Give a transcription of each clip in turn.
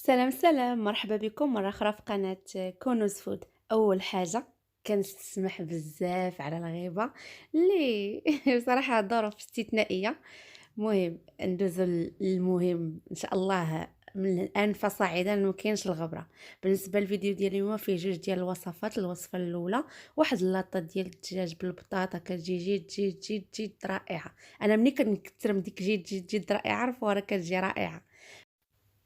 سلام سلام، مرحبا بكم مرة أخرى في قناة كونوز فود. أول حاجة كنسمح بزاف على الغيبة اللي بصراحة ظروف استثنائية. مهم ندوزو للمهم إن شاء الله. من الآن فصاعدا ما كاينش الغبرة. بالنسبة للفيديو ديال اليوم فيه جوج ديال الوصفات. الوصفة الأولى واحد اللاطة ديال الدجاج بالبطاطا كتجي جد رائعة. أنا ملي كنكثر من ديك جد رائعة عرفوا راه كتجي رائعة.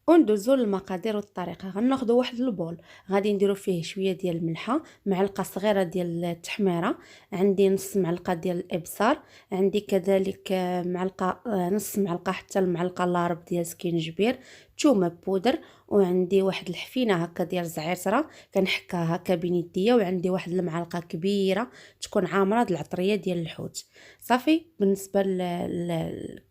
وندوزو للمقادير والطريقه. غناخدو واحد البول، غادي نديرو فيه شويه ديال الملحه، معلقه صغيره ديال التحميره، عندي نص معلقه ديال الابصار، عندي كذلك معلقه نص معلقه حتى المعلقه لارب ديال سكينجبير، ثومه بودر، وعندي واحد الحفينه هكا ديال الزعتره كنحكاها هكا بين يديا، وعندي واحد المعلقه كبيره تكون عامره د العطريه ديال الحوت. صافي. بالنسبه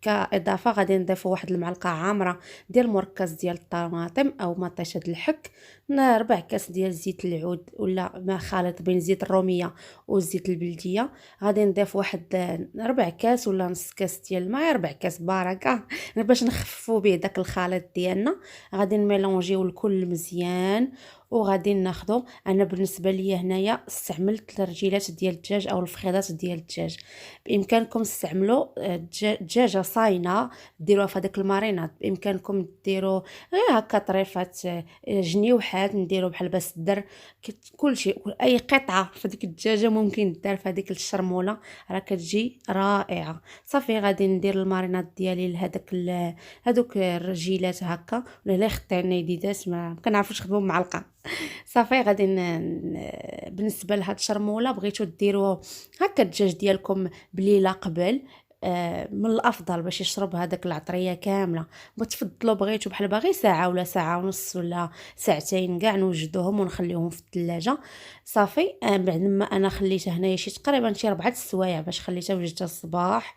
كاضافه غادي نضيفو واحد المعلقه عامره ديال مركز ديال الطماطم او مطيشه الحك، ربع كاس ديال زيت العود ولا ما خالط بين زيت الروميه والزيت البلديه. غادي نضيف واحد ربع كاس ولا نص كاس ديال الماء، ربع كاس بركه باش نخففوا به داك الخليط ديالنا. غادي نميلونجيو الكل مزيان، وغادي ناخذو. انا بالنسبه ليا هنايا استعملت الرجيلات ديال الدجاج او الفخيضات ديال الدجاج. بامكانكم تستعملوا دجاجه صاينه ديروها في هذاك الماريناد، بامكانكم ديروا غير هكا طريفات جنيوحات نديروا بحال باش الدر. كل شيء اي قطعه في ديك الدجاجه ممكن دار في هذيك الشرموله، راه كتجي رائعه. صافي. غادي ندير الماريناد ديالي لهذاك هذوك الرجيلات هكا، ولا خطينا يديدات ما كنعرفوش نخدموا بمعلقه. صافي. غادي بالنسبه لهاد الشرموله بغيتو ديروا هكا الدجاج ديالكم بليله قبل، من الافضل باش يشرب هذاك العطريه كامله. وتفضلوا بغيتو بحال باغي ساعه ولا ساعه ونص ولا ساعتين كاع نوجدوهم ونخليوهم في الثلاجه. صافي. بعد ما انا خليته هنايا شي تقريبا شي 4 السوايع باش خليته وجدته الصباح.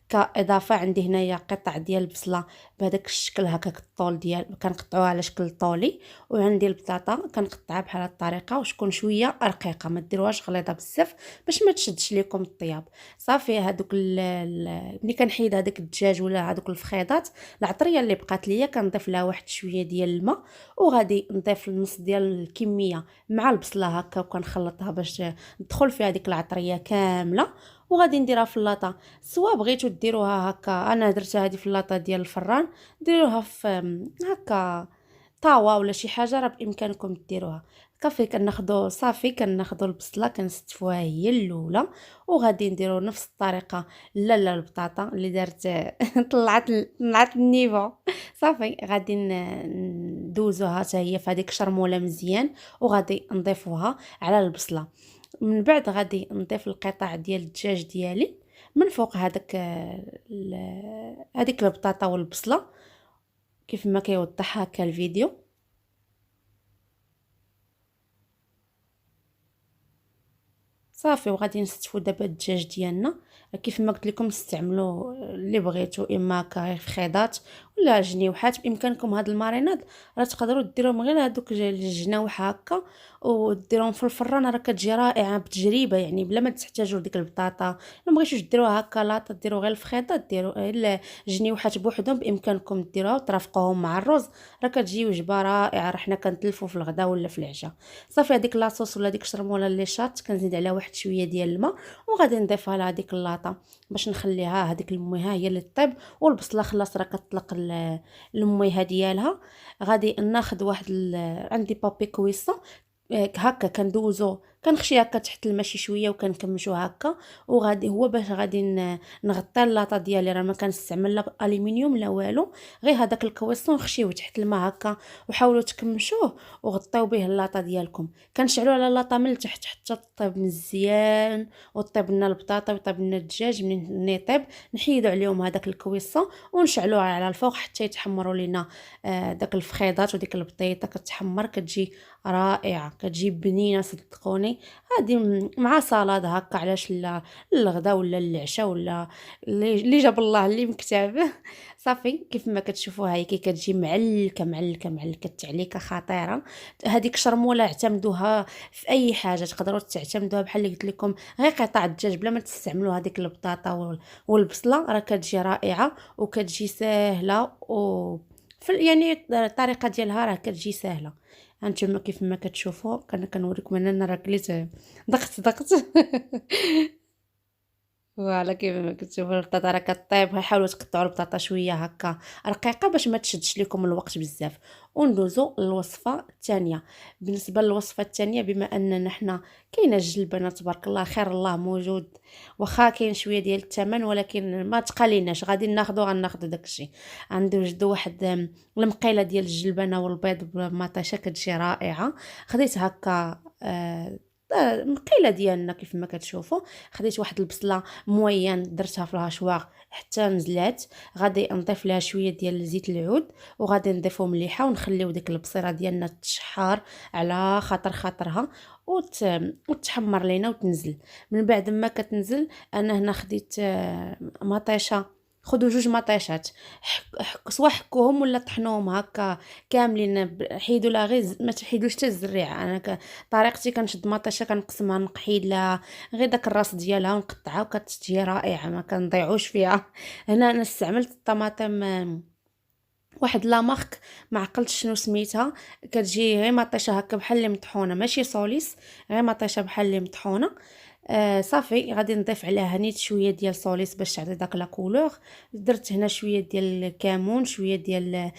كاضافه عندي هنايا قطع ديال البصله بهذاك الشكل هكاك الطول ديال كنقطعوها على شكل طولي، وعندي البطاطا كنقطعها بحال هاد الطريقه وتكون شويه رقيقه، ما ديروهاش غليظه بزاف باش ما تشدش لكم الطياب. صافي. هادوك ملي كنحيد هذاك الدجاج ولا هذوك الفخيضات، العطريه اللي بقات ليا كنضيف لها واحد شويه ديال الماء، وغادي نضيف النص ديال الكميه مع البصله هكا وكنخلطها باش تدخل فيها ديك العطريه كامله. وغادي نديرها في اللاطه. سواء بغيتو ديروها هكا، انا درتها هذه في اللاطه ديال الفران، ديروها في هكا طاوه ولا شي حاجه، راه بامكانكم ديروها. صافي. كناخذوا البصله كنستفوها هي الاولى، وغادي نديروا نفس الطريقه. لا البطاطا اللي دارت طلعت النيفو. صافي. غادي ندوزوها حتى هي في هذيك شرموله مزيان، وغادي نضيفوها على البصله. من بعد غادي نضيف القطع ديال الدجاج ديالي من فوق هذيك البطاطا والبصله كيف ما كيوضح هكا الفيديو. صافي. وغادي نستفو دابا الدجاج ديالنا كيف ما قلت لكم، استعملوا اللي بغيتو، اما كخيضات ولا جنيوحات. بامكانكم هاد الماريناد راه تقدروا ديروهم غير هادوك الجناوح هكا وديروهم في الفران، راه كتجي رائعه بتجربه يعني، بلا ما تحتاجوا لديك البطاطا. ما بغيتوش ديروها هكا لاطه ديروا غير الفخيطات، ديروا غير الجنيوحات بوحدهم. بامكانكم ديروها وترافقوهم مع الرز، راه كتجي وجبه رائعه. راه حنا كنتلفوا في الغداء ولا في العشاء. صافي. هذيك لاصوص ولا ديك الشرموله اللي شات كنزيد عليها واحد شويه ديال الماء، وغادي نضيفها لها هذيك اللاطه باش نخليها هذيك الميها هي اللي طيب. والبصله خلاص راه كتطلق الميها ديالها. غادي ناخذ واحد عندي بابي كويسه هكا كندوزو كنخشي هكا تحت الماء شي شويه وكنكمشو هكا. وغادي هو باش غادي نغطي اللاطه ديالي، راه ما كنستعمل لا الومنيوم لا والو، غير هذاك الكويسون نخشيوه تحت الماء هكا. وحاولوا تكمشوه وغطيو به اللاطه ديالكم. كنشعلوا على اللاطه من التحت حتى طيب مزيان، وطيب لنا البطاطا وطيب لنا الدجاج. منين يطيب نحيدوا عليهم هذاك الكويسون ونشعلوه على الفوق حتى يتحمروا لينا داك الفخيضات وديك البطيطه كتحمر كتجي رائعه، كتجي بنينه صدقوني. هادي مع سلطه هكا، علاش لا الغدا ولا العشاء ولا اللي جاب الله اللي مكتاب. صافي. كيف ما كتشوفوها هي كتجي معلكه التعليكه خطيره. هذيك الشرموله اعتمدوها في اي حاجه، تقدروا تعتمدوها بحال اللي قلت لكم غير قطع الدجاج بلا ما تستعملوا هذيك البطاطا والبصله، راه كتجي رائعه وكتجي ساهله يعني الطريقه ديالها راه كتجي سهله. هانتوما كيف ما كتشوفوا كنوريكم انا راه كليت ضغط فوالا كيما ما كتشوفوا البطاطا راه كطيب، حاولوا تقطعوا البطاطا شويه هكا رقيقه باش ما تشدش لكم الوقت بزاف. وندوزو للوصفه الثانيه. بالنسبه للوصفه الثانيه، بما اننا حنا كاينه الجلبنه تبارك الله خير الله موجود، واخا كاين شويه ديال الثمن ولكن ما تقاليناش غادي غناخدو داكشي. غندوزو واحد المقيله ديال الجلبنه والبيض بالمطيشه كتجي رائعه. خديت هكا مقيله ديالنا كيف ما كتشوفوا. خديت واحد البصله موين درتها في الهاشواغ حتى نزلات. غادي نضيف لها شويه ديال زيت العود وغادي نضيفو مليحه ونخليو ديك البصيره ديالنا تشحار على خاطرها وتحمر لينا وتنزل. من بعد ما كتنزل انا هنا خديت مطيشه. خذوا جوج مطيشات، سوا حكوهم ولا طحنوهم هكا كاملين، حيدوا لا غير ما تحيدوش حتى الزريعه. انا طريقتي كنشد مطيشه كنقسمها نقحيد لها غير داك الراس ديالها ونقطعها وكتجي رائعه ما كنضيعوش فيها. هنا انا استعملت الطماطم واحد لا مارك ما عقلتش شنو سميتها، كتجي غير مطيشه هكا بحال اللي مطحونه ماشي صوليس، غير مطيشه بحال اللي مطحونه. صافي غادي نضيف عليها نيت شويه ديال صوليس باش تعطي داك لا كولور. درت هنا شويه ديال الكمون، شويه ديال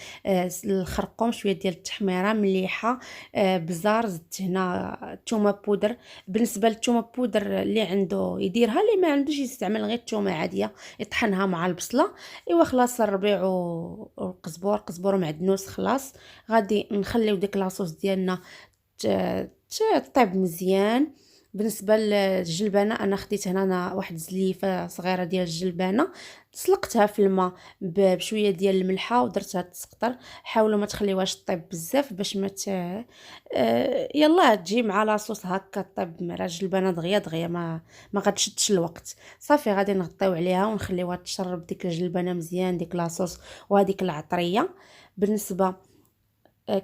الخرقوم، شويه ديال التحميره مليحه. بزار زدت هنا الثومه بودر. بالنسبه للثومه بودر اللي عنده يديرها، اللي ما عندوش يستعمل غير الثومه عاديه يطحنها مع البصله. ايوا خلاص الربيع والقزبور ومعدنوس خلاص. غادي نخليو ديك لاصوص ديالنا طيب مزيان. بالنسبه للجلبانه انا خديت هنا واحد زليفه صغيره ديال الجلبانه، سلقتها في الماء بشويه ديال الملحه ودرتها تسقطر. حاولوا ما تخليوهاش طيب بزاف باش ما يلا تجي مع لاصوص هكا طيب مع الجلبانه دغيا ما غتشدش الوقت. صافي غادي نغطيو عليها ونخليوها تشرب ديك الجلبانه مزيان ديك لاصوص وهذيك العطريه. بالنسبه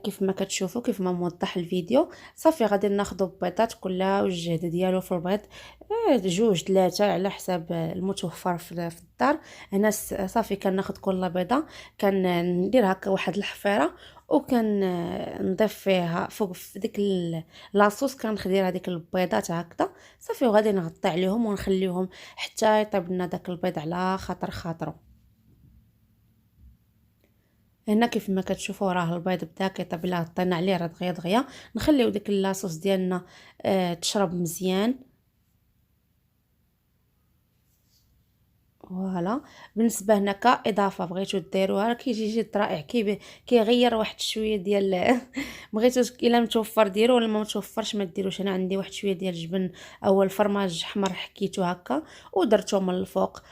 كيف ما كتشوفوا كيف ما موضح الفيديو. صافي غادي ناخذ البيضات كلها والجهد ديالو في البيض جوج ثلاثه على حساب المتوفر في الدار. هنا صافي كناخذ كل بيضه كندير هكا واحد الحفيره وكان نضيف فيها فوق في ديك لاصوص كندير هذيك البيضات هكذا. صافي وغادي نغطي عليهم ونخليهم حتى يطيب لنا داك البيض على خاطره. هنا كيف ما كتشوفوا راه البيض بدا كيطيب، لا غطينا عليه راه دغيا نخليو ديك لاصوص ديالنا تشرب مزيان. فوالا. بالنسبه هنا كاضافه بغيتو ديروها راه كيجي رائع، كيغير واحد شويه ديال بغيتو الا متوفر ديرو ولا ما متوفرش ما ديروش. انا عندي واحد شويه ديال الجبن او الفرماج احمر حكيتو هكا ودرتو من الفوق.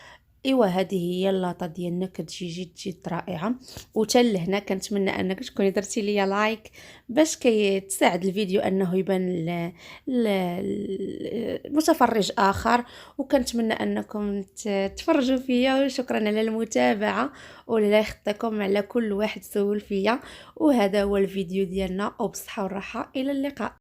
ايوا هذه هي اللاطه ديالنا كتجي جد رائعه. وتا لهنا كنتمنى انك تكوني درتي ليا لايك باش كيتساعد الفيديو انه يبان المتفرج اخر. وكنتمنى انكم تفرجوا فيا، وشكرا على المتابعه ولا يخطيكم على كل واحد سول فيا. وهذا هو الفيديو ديالنا، وبصحه والراحه الى اللقاء.